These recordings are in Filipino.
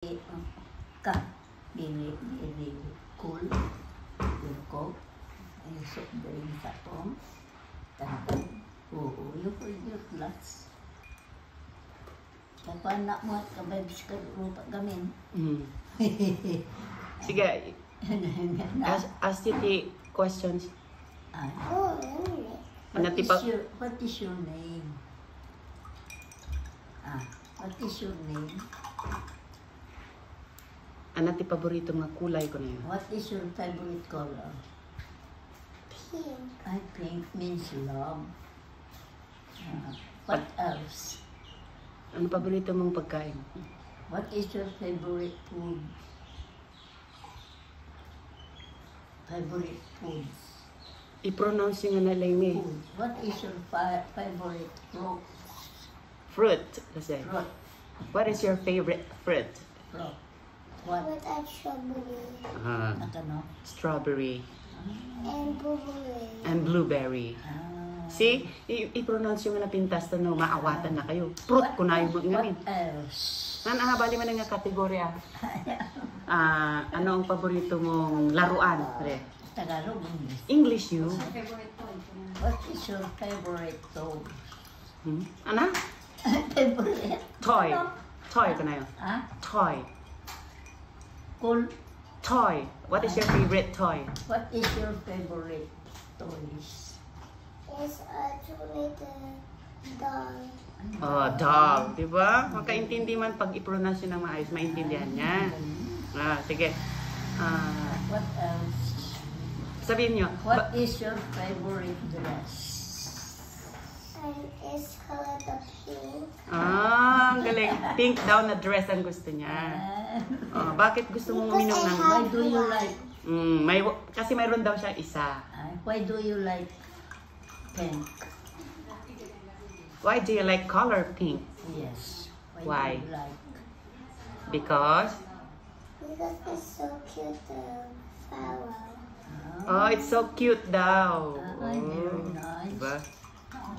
Ka, really cool. Yung coke, yung soft drink sa pong. Talagang, oo, yung glass. Kaya anak mo at kabibis ka rupa gamin. Sige, ask you the questions. What is your name? What is your name? Ano ti paborito nga kulay ko na yun? What is your favorite color? Pink. Pink means love. What else? Ano paborito mong pagkain? What is your favorite food? Favorite foods. I-pronounce yung nga nalang eh. Food. What is your favorite fruit? Fruit. Kasi. Fruit. What is your favorite fruit? Fruit. What? With a strawberry Ano? Strawberry. and blueberry. And blueberry. See? I-pronounce yung nga napintas na maawatan na kayo. Fruit ko na yung mga What else? bali man nga kategorya. Ano ang paborito mong laruan? Pre? Tagalog, English. English you. What is your favorite toy? Ano? Favorite? Toy. Toy ko na yun. Toy. Cool. Toy. What is your favorite toy? What is your favorite toys? It's a two-letter dog. Oh, dog. Diba? Makaintindi man pag i-pronounce yun ng maayos, maintindihan niya. Sige. What else? Sabihin nyo. What is your favorite dress? And it's colored pink. Ang galing. Pink daw na dress ang gusto niya. Bakit gusto mong uminom ng... Why do you like? Kasi mayroon daw siya isa. Why do you like pink? Why do you like color pink? Yes. Why? Do you like? Because It's so cute, the flower. it's so cute daw. Very nice. Diba?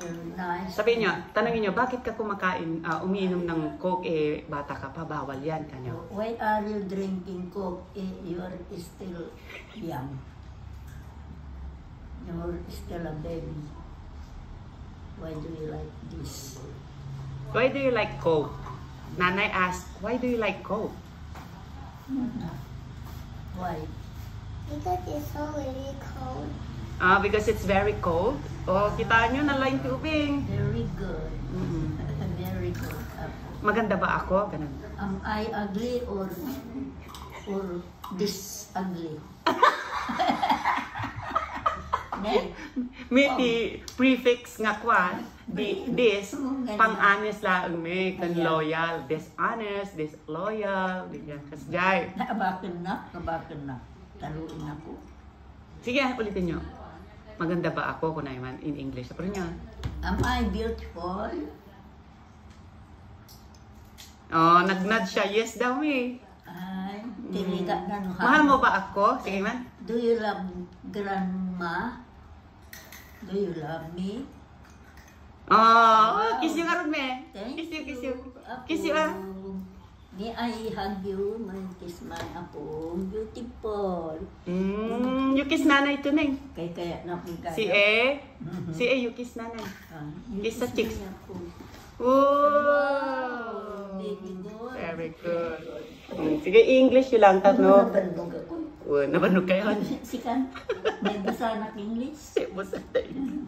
Very nice. Sabihin nyo, tanongin nyo, bakit ka kumakain, umiinom ng Coke, bata ka pa, bawal yan, kanyo. Why are you drinking Coke? You're still young. You're still a baby. Why do you like this? Why do you like Coke? Nanay asked, why do you like Coke? Why? Because it's so really cold. Because it's very cold. Kita nyo, nalaing tubig. Very good. Very good. Maganda ba ako? Ganun. Am I ugly or this ugly? Nay. Maybe prefix nga kwan, this, pang-honest lang may, kan loyal, dishonest, disloyal, ganyan. Kasjay. Nakabakin na. Taluin ako. Sige, ulitin nyo. Maganda ba ako kung naman in English? Pero nyo. Am I beautiful? Nag-nod siya. Yes daw eh. Ay, tiliga na no. Mahal mo ba ako? Sige man. Do you love grandma? Do you love me? Kiss you karun me. Kiss you. Kiss you May I hug you? May kiss man ako. Beautiful. You kiss nanay ito na eh. Kaya na po kaya. Si A, you kiss nanay. Kiss sa cheeks. Wow! Oh! Very good. Very good. Sige, English yun lang. Tatno. Nabanog ako. Nabanog kayo. Sikan, may basa na English. Basta tayo.